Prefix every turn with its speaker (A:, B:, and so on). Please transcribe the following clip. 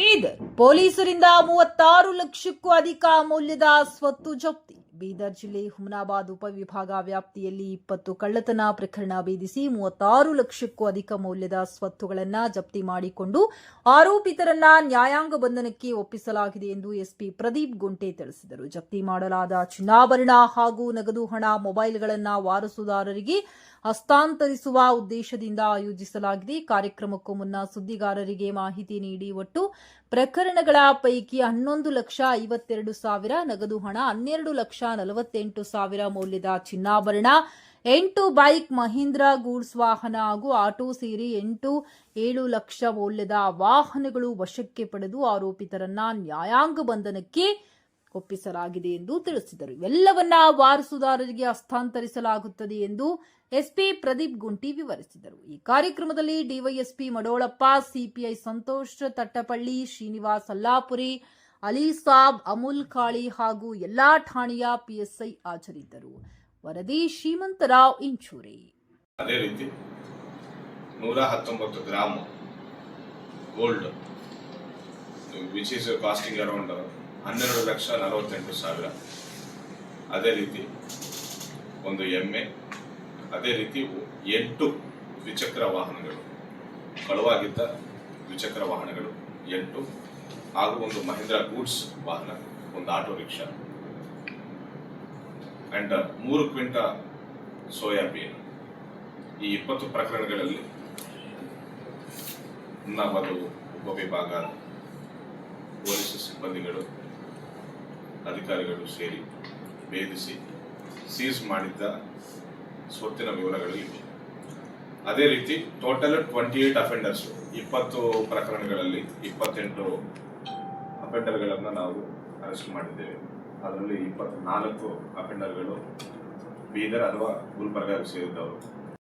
A: ಬೀದರ್ ಪೊಲೀಸರಿಂದ 36 ಲಕ್ಷಕ್ಕೂ ಅಧಿಕ ಮೌಲ್ಯದ ಸ್ವತ್ತು ಜಪ್ತಿ. ಬೀದರ್ ಜಿಲ್ಲೆ ಹುಮನಾಬಾದ್ ಉಪವಿಭಾಗ ವ್ಯಾಪ್ತಿಯಲ್ಲಿ 20 ಕಳ್ಳತನ ಪ್ರಕರಣ ಭೇದಿಸಿ 36 ಲಕ್ಷಕ್ಕೂ ಅಧಿಕ ಮೌಲ್ಯದ ಸ್ವತ್ತುಗಳನ್ನು ಜಪ್ತಿ ಮಾಡಿಕೊಂಡು ಆರೋಪಿತರನ್ನ ನ್ಯಾಯಾಂಗ ಬಂಧನಕ್ಕೆ ಒಪ್ಪಿಸಲಾಗಿದೆ ಎಂದು ಎಸ್ಪಿ ಪ್ರದೀಪ್ ಗುಂಟೆ ತಿಳಿಸಿದರು. ಜಪ್ತಿ ಮಾಡಲಾದ ಚಿನ್ನಾಭರಣ ಹಾಗೂ ನಗದು ಹಣ ಮೊಬೈಲ್ಗಳನ್ನು ವಾರಸುದಾರರಿಗೆ ಹಸ್ತಾಂತರಿಸುವ ಉದ್ದೇಶದಿಂದ ಆಯೋಜಿಸಲಾಗಿದೆ. ಕಾರ್ಯಕ್ರಮಕ್ಕೂ ಮುನ್ನ ಸುದ್ದಿಗಾರರಿಗೆ ಮಾಹಿತಿ ನೀಡಿ ಒಟ್ಟು ಪ್ರಕರಣಗಳ ಪೈಕಿ 11,52,000 ನಗದು ಹಣ, 12,48,000 ಮೌಲ್ಯದ ಚಿನ್ನಾಭರಣ, 8 ಬೈಕ್, ಮಹೀಂದ್ರ ಗೂಡ್ಸ್ ವಾಹನ ಹಾಗೂ ಆಟೋ ಸೇರಿ 8-7 ಲಕ್ಷ ಮೌಲ್ಯದ ವಾಹನಗಳು ವಶಕ್ಕೆ ಪಡೆದು ಆರೋಪಿತರನ್ನ ನ್ಯಾಯಾಂಗ ಬಂಧನಕ್ಕೆ ಒಪ್ಪಿಸಲಾಗಿದೆ ಎಂದು ತಿಳಿಸಿದರು. ಇವೆಲ್ಲವನ್ನ ವಾರಸುದಾರರಿಗೆ ಹಸ್ತಾಂತರಿಸಲಾಗುತ್ತದೆ ಎಂದು ಎಸ್ಪಿ ಪ್ರದೀಪ್ ಗುಂಟಿ ವಿವರಿಸಿದರು. ಈ ಕಾರ್ಯಕ್ರಮದಲ್ಲಿ ಡಿವೈಎಸ್ಪಿ ಮಡೋಳಪ್ಪ, ಸಿಪಿಐ ಸಂತೋಷ್ ತಟ್ಟಪಳ್ಳಿ, ಶ್ರೀನಿವಾಸ್ ಅಲ್ಲಾಪುರಿ, ಅಲಿಸಾಬ್, ಅಮುಲ್ ಕಾಳಿ ಹಾಗೂ ಎಲ್ಲಾ ಠಾಣೆಯ ಪಿಎಸ್ಐ ಹಾಜರಿದ್ದರು. ವರದಿ ಶ್ರೀಮಂತರಾವ್ ಇಂಚೂರಿ.
B: ಅದೇ ರೀತಿ 119 gram gold which is costing around 12,48,000. ಅದೇ ರೀತಿ ಒಂದು ಎಮ್ಮೆ, ಅದೇ ರೀತಿ 8 ದ್ವಿಚಕ್ರ ವಾಹನಗಳು, ಕಳುವಾಗಿದ್ದ ದ್ವಿಚಕ್ರ ವಾಹನಗಳು 8 ಹಾಗೂ ಒಂದು ಮಹೀಂದ್ರ ಗೂಡ್ಸ್ ವಾಹನ, ಒಂದು auto rickshaw and 3 quintal soybean. ಈ 20 ಪ್ರಕರಣಗಳಲ್ಲಿ ಹುಮನಾಬಾದ್ ಉಪವಿಭಾಗ ಪೊಲೀಸ್ ಸಿಬ್ಬಂದಿಗಳು, ಅಧಿಕಾರಿಗಳು ಸೇರಿ ಭೇದಿಸಿ ಸೀಸ್ ಮಾಡಿದ್ದ ಸ್ವತ್ತಿನ ವಿವರಗಳು ಇವೆ. ಅದೇ ರೀತಿ ಟೋಟಲ್ 28 ಅಫೆಂಡರ್ಸ್, 20 ಪ್ರಕರಣಗಳಲ್ಲಿ 28 ಅಫೆಂಡರ್ಗಳನ್ನು ನಾವು ಅರೆಸ್ಟ್ ಮಾಡಿದ್ದೇವೆ. ಅದರಲ್ಲಿ 24 ಅಫೆಂಡರ್ಗಳು ಬೀದರ್ ಅಥವಾ ಗುಲ್ಬರ್ಗಾಗೆ ಸೇರಿದ್ದವರು.